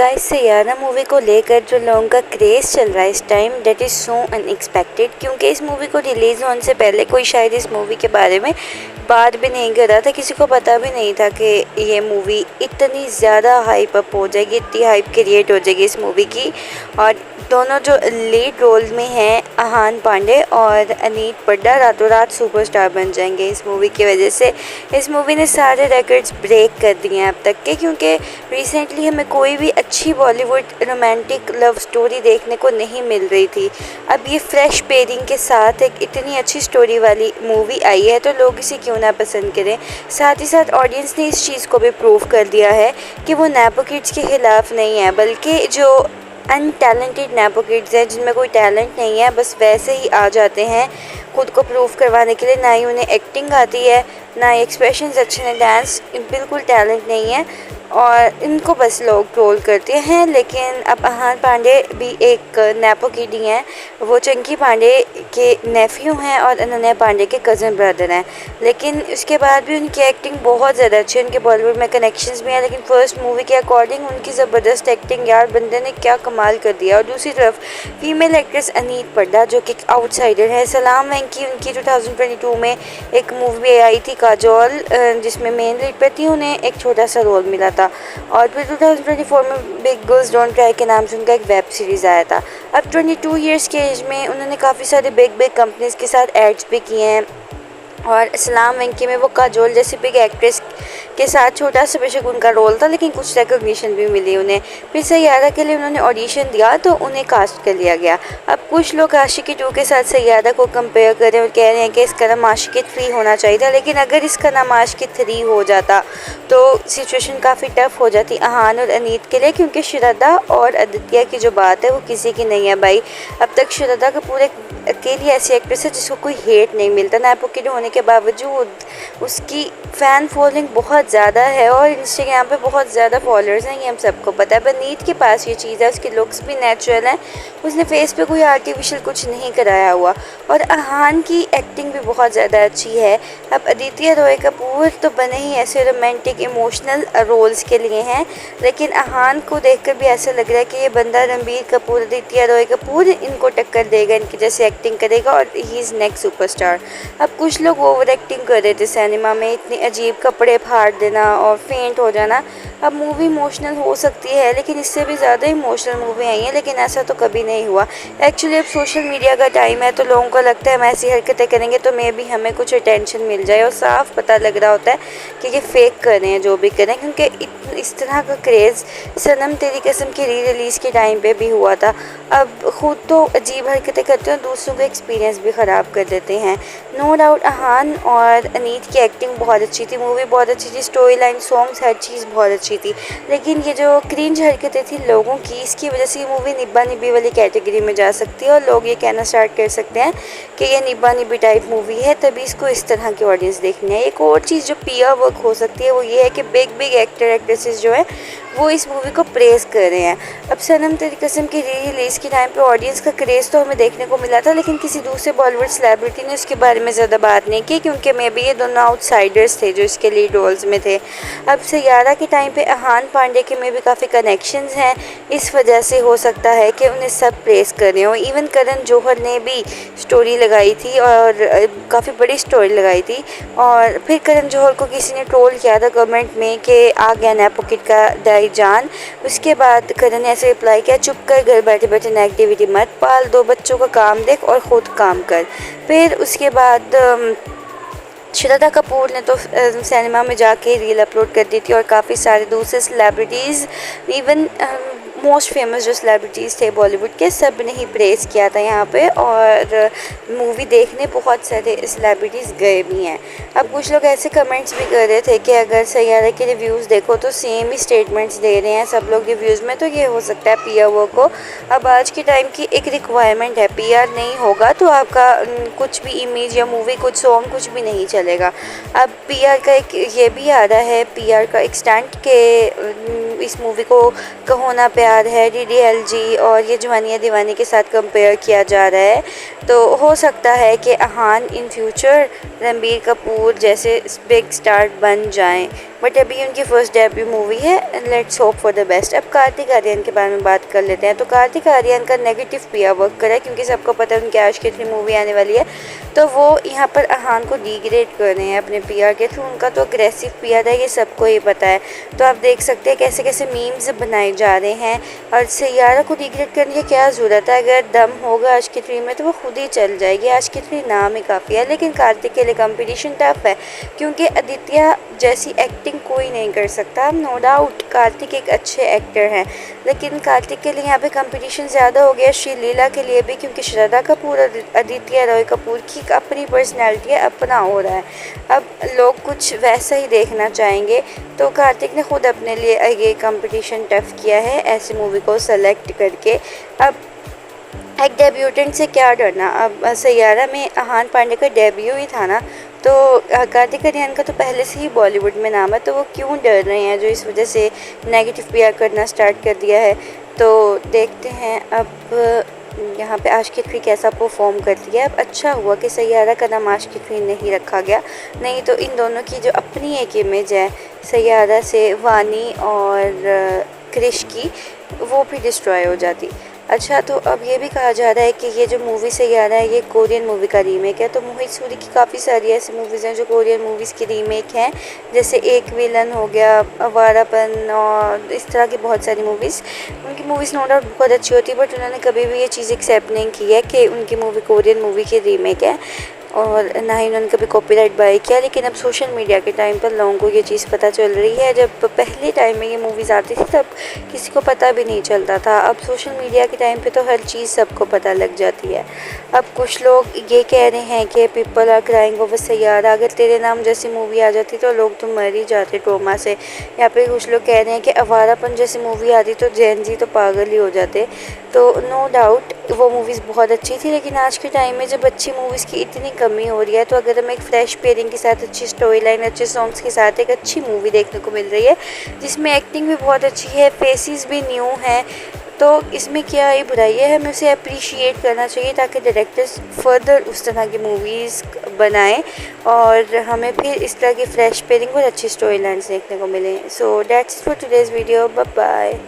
Guys Saiyaara movie को लेकर जो लोगों का क्रेज़ चल रहा है इस time that is so unexpected, क्योंकि इस मूवी को रिलीज़ होने से पहले कोई शायद इस मूवी के बारे में बात भी नहीं कर रहा था। किसी को पता भी नहीं था कि ये मूवी इतनी ज़्यादा हाइप अप हो जाएगी, इतनी हाइप क्रिएट हो जाएगी इस मूवी की। और दोनों जो लीड रोल में हैं अहान पांडे और अनीत पड्डा रातों रात सुपरस्टार बन जाएंगे इस मूवी की वजह से। इस मूवी ने सारे रिकॉर्ड्स ब्रेक कर दिए हैं अब तक के, क्योंकि रिसेंटली हमें कोई भी अच्छी बॉलीवुड रोमांटिक लव स्टोरी देखने को नहीं मिल रही थी। अब ये फ्रेश पेयरिंग के साथ एक इतनी अच्छी स्टोरी वाली मूवी आई है तो लोग इसे क्यों ना पसंद करें। साथ ही साथ ऑडियंस ने इस चीज़ को भी प्रूव कर दिया है कि वो नेपो किड्स के खिलाफ नहीं है, बल्कि जो अनटैलेंटेड नेपो किड्स हैं जिनमें कोई टैलेंट नहीं है बस वैसे ही आ जाते हैं खुद को प्रूव करवाने के लिए। ना ही उन्हें एक्टिंग आती है, ना ही एक्सप्रेशंस अच्छे हैं, डांस बिल्कुल टैलेंट नहीं है और इनको बस लोग ट्रोल करते हैं। लेकिन अब अहान पांडे भी एक नेपो किड ही हैं, वो चंकी पांडे के नेफ्यू हैं और अनन्या पांडे के कज़न ब्रदर हैं। लेकिन उसके बाद भी उनकी एक्टिंग बहुत ज़्यादा अच्छी है, उनके बॉलीवुड में कनेक्शंस भी हैं। लेकिन फर्स्ट मूवी के अकॉर्डिंग उनकी ज़बरदस्त एक्टिंग, यार बंदे ने क्या कमाल कर दिया। और दूसरी तरफ फीमेल एक्ट्रेस अनीत पड्डा जो कि आउटसाइडर है। सलाम वेंकी उनकी 2022 में एक मूवी आई थी काजोल, जिसमें मेन लीड पे थी, उन्हें एक छोटा सा रोल मिला था। और फिर 2024 में बिग गर्ल्स डोंट क्राई के नाम से उनका एक वेब सीरीज़ आया था। अब 22 इयर्स के एज में उन्होंने काफ़ी सारे बिग कंपनीज के साथ एड्स भी किए हैं और सलाम वेंकी में वो काजोल जैसी बिग एक्ट्रेस के साथ छोटा सा बेशक उनका रोल था, लेकिन कुछ रिकॉग्निशन भी मिली उन्हें। फिर सैयारा के लिए उन्होंने ऑडिशन दिया तो उन्हें कास्ट कर लिया गया। अब कुछ लोग आशिकी 2 के साथ सैयारा को कंपेयर कर रहे हैं और कह रहे हैं कि इसका नाम आशिकी 3 होना चाहिए था, लेकिन अगर इसका नाम आशिकी 3 हो जाता तो सिचुएशन काफ़ी टफ हो जाती अहान और अनीत के लिए, क्योंकि श्रद्धा और आदित्य की जो बात है वो किसी की नहीं है भाई। अब तक श्रद्धा कपूर एक अकेली ऐसी एक्ट्रेस है जिसको कोई हेट नहीं मिलता। नेपो किड होने के बावजूद उसकी फ़ैन फॉलोइंग बहुत ज़्यादा है और इंस्टाग्राम पे बहुत ज़्यादा फॉलोअर्स हैं, ये हम सबको पता है। पर नीत के पास ये चीज़ है, उसके लुक्स भी नेचुरल हैं, उसने फेस पे कोई आर्टिफिशियल कुछ नहीं कराया हुआ। और अहान की एक्टिंग भी बहुत ज़्यादा अच्छी है। अब आदित्य रॉय कपूर तो बने ही ऐसे रोमांटिक इमोशनल रोल्स के लिए हैं, लेकिन अहान को देखकर भी ऐसा लग रहा है कि ये बंदा रणबीर कपूर, आदित्य रॉय कपूर इनको टक्कर देगा, इनकी जैसे एक्टिंग करेगा और ही इज़ नेक्स्ट सुपरस्टार। अब कुछ लोग ओवर एक्टिंग कर रहे थे सिनेमा में, इतने अजीब कपड़े फाड़ देना और फेंट हो जाना। अब मूवी इमोशनल हो सकती है, लेकिन इससे भी ज़्यादा इमोशनल मूवी आई है, लेकिन ऐसा तो कभी नहीं हुआ। एक्चुअली अब सोशल मीडिया का टाइम है तो लोगों को लगता है हम ऐसी हरकतें करेंगे तो मे भी हमें कुछ अटेंशन मिल जाए, और साफ पता लग रहा होता है कि ये फेक कर रहे हैं जो भी करें, क्योंकि इस तरह का क्रेज़ सनम तेरी कसम की री रिलीज़ के टाइम पे भी हुआ था। अब खुद तो अजीब हरकतें करते हैं, दूसरों का एक्सपीरियंस भी ख़राब कर देते हैं। नो डाउट अहान और अनीत की एक्टिंग बहुत अच्छी थी, मूवी बहुत अच्छी थी, स्टोरी लाइन, सॉन्ग्स, हर चीज़ बहुत अच्छी थी। लेकिन ये जो क्रिंज हरकतें थी लोगों की, इसकी वजह से ये मूवी निब्बा निब्बी वाली कैटेगरी में जा सकती है और लोग ये कहना स्टार्ट कर सकते हैं कि ये निब्बा निब्बी टाइप मूवी है, तभी इसको इस तरह की ऑडियंस देखनी है। एक और चीज़ जो पीआर वर्क हो सकती है वो ये है कि बिग एक्टर एक्ट्रेसेस जो है वो इस मूवी को प्रेज़ कर रहे हैं। अब सनम तेरी कसम की री रिलीज़ के टाइम पे ऑडियंस का क्रेज़ तो हमें देखने को मिला था, लेकिन किसी दूसरे बॉलीवुड सेलिब्रिटी ने उसके बारे में ज़्यादा बात नहीं की, क्योंकि मे बी ये दोनों आउटसाइडर्स थे जो इसके लीड रोल्स में थे। अब सैयारा के टाइम पे अहान पांडे के में भी काफ़ी कनेक्शंस हैं, इस वजह से हो सकता है कि उन्हें सब प्रेज़ कर रहे हो। इवन करण जौहर ने भी स्टोरी लगाई थी और काफ़ी बड़ी स्टोरी लगाई थी, और फिर करण जौहर को किसी ने ट्रोल किया था कमेंट में कि आ गया नेपो किड का जान। उसके बाद करण ने ऐसे रिप्लाई किया, चुप कर, घर बैठे बैठे नेगेटिविटी मत पाल, 2 बच्चों का काम देख और ख़ुद काम कर। फिर उसके बाद श्रद्धा कपूर ने तो सिनेमा में जाके रील अपलोड कर दी थी और काफ़ी सारे दूसरे सेलिब्रिटीज़, इवन मोस्ट फेमस जो सेलिब्रिटीज़ थे बॉलीवुड के, सब ने ही प्रेज़ किया था यहाँ पे, और मूवी देखने बहुत सारे सेलिब्रिटीज़ गए भी हैं। अब कुछ लोग ऐसे कमेंट्स भी कर रहे थे कि अगर सैयारा के रिव्यूज़ देखो तो सेम ही स्टेटमेंट्स दे रहे हैं सब लोग रिव्यूज़ में, तो ये हो सकता है पीआर वर्क हो। अब आज के टाइम की एक रिक्वायरमेंट है, पीआर नहीं होगा तो आपका कुछ भी इमेज या मूवी, कुछ सॉन्ग, कुछ भी नहीं चलेगा। अब पीआर का एक ये भी आ रहा है, पीआर का एक स्टंट के इस मूवी को कहो ना प्यार है, डीडीएलजे और ये जवानी है दीवानी के साथ कंपेयर किया जा रहा है। तो हो सकता है कि अहान इन फ्यूचर रणबीर कपूर जैसे बिग स्टार बन जाएं। बट अभी उनकी फर्स्ट डेब्यू मूवी है, let's hope for the best. अब कार्तिक आर्यन के बारे में बात कर लेते हैं। तो कार्तिक आर्यन का नेगेटिव पीआर वर्क करा है, क्योंकि सबको पता है उनकी आशिकी 3 मूवी आने वाली है, तो वो यहाँ पर अहान को डिग्रेड कर रहे हैं अपने पीआर के थ्रू। उनका तो अग्रेसिव पीआर है, ये सबको ही पता है। तो आप देख सकते हैं कैसे कैसे मीम्स बनाए जा रहे हैं, और सैयारा को डिग्रेड करने की क्या ज़रूरत है। अगर दम होगा आशिकी 3 में तो वो खुद ही चल जाएगी। आशिकी 3 नाम ही काफ़ी है, लेकिन कार्तिक के लिए कंपटीशन टफ है, क्योंकि आदित्य जैसी एक्टिंग कोई नहीं कर सकता। नो डाउट कार्तिक एक अच्छे एक्टर हैं, लेकिन कार्तिक के लिए यहाँ पे कंपटीशन ज़्यादा हो गया, श्रीलीला के लिए भी, क्योंकि श्रद्धा कपूर और आदित्य रॉय कपूर की अपनी पर्सनैलिटी है, अपना हो रहा है। अब लोग कुछ वैसा ही देखना चाहेंगे, तो कार्तिक ने खुद अपने लिए ये कंपटीशन टफ किया है ऐसी मूवी को सेलेक्ट करके। अब एक डेब्यूटेंट से क्या डरना। अब सैयारा में अहान पांडे का डेब्यू ही था ना, तो कार्तिक आर्यन का तो पहले से ही बॉलीवुड में नाम है, तो वो क्यों डर रहे हैं जो इस वजह से नेगेटिव पीआर करना स्टार्ट कर दिया है। तो देखते हैं अब यहाँ पे आशिकी 3 कैसा परफॉर्म करती है। अब अच्छा हुआ कि सैयारा का नाम आशिकी 3 नहीं रखा गया, नहीं तो इन दोनों की जो अपनी एक इमेज है सैयारा से, वानी और क्रिश की, वो भी डिस्ट्रॉय हो जाती। अच्छा, तो अब ये भी कहा जा रहा है कि ये जो मूवी सैयारा है ये कोरियन मूवी का रीमेक है। तो मोहित सूरी की काफ़ी सारी ऐसी मूवीज़ हैं जो कोरियन मूवीज़ की रीमेक हैं, जैसे एक विलन हो गया, अवारापन, और इस तरह की बहुत सारी मूवीज़। उनकी मूवीज़ नो डाउट बहुत अच्छी होती है, बट उन्होंने कभी भी ये चीज़ एक्सेप्ट नहीं की है कि उनकी मूवी कोरियन मूवी की रीमेक है, और ना ही उन्होंने कभी कॉपीराइट बाय किया। लेकिन अब सोशल मीडिया के टाइम पर लोगों को ये चीज़ पता चल रही है। जब पहले टाइम में ये मूवीज़ आती थी तब किसी को पता भी नहीं चलता था, अब सोशल मीडिया के टाइम पे तो हर चीज़ सबको पता लग जाती है। अब कुछ लोग ये कह रहे हैं कि people are crying over Saiyaara, अगर तेरे नाम जैसी मूवी आ जाती तो लोग तो मर ही जाते ट्रोमा से। यहाँ पे कुछ लोग कह रहे हैं कि अवारापन जैसी मूवी आती तो जेन जी तो पागल ही हो जाते। तो नो डाउट वो मूवीज़ बहुत अच्छी थी, लेकिन आज के टाइम में जब अच्छी मूवीज़ की इतनी कमी हो रही है, तो अगर हमें एक फ्रेश पेयरिंग के साथ, अच्छी स्टोरी लाइन, अच्छे सॉन्ग्स के साथ एक अच्छी मूवी देखने को मिल रही है जिसमें एक्टिंग भी बहुत अच्छी है, फेसेस भी न्यू हैं, तो इसमें क्या ही बुराई है। हमें उसे अप्रिशिएट करना चाहिए ताकि डायरेक्टर्स फर्दर उस तरह की मूवीज़ बनाएं और हमें फिर इस तरह की फ्रेश पेयरिंग और अच्छी स्टोरी लाइन्स देखने को मिलें। So that's for today's video, bye bye.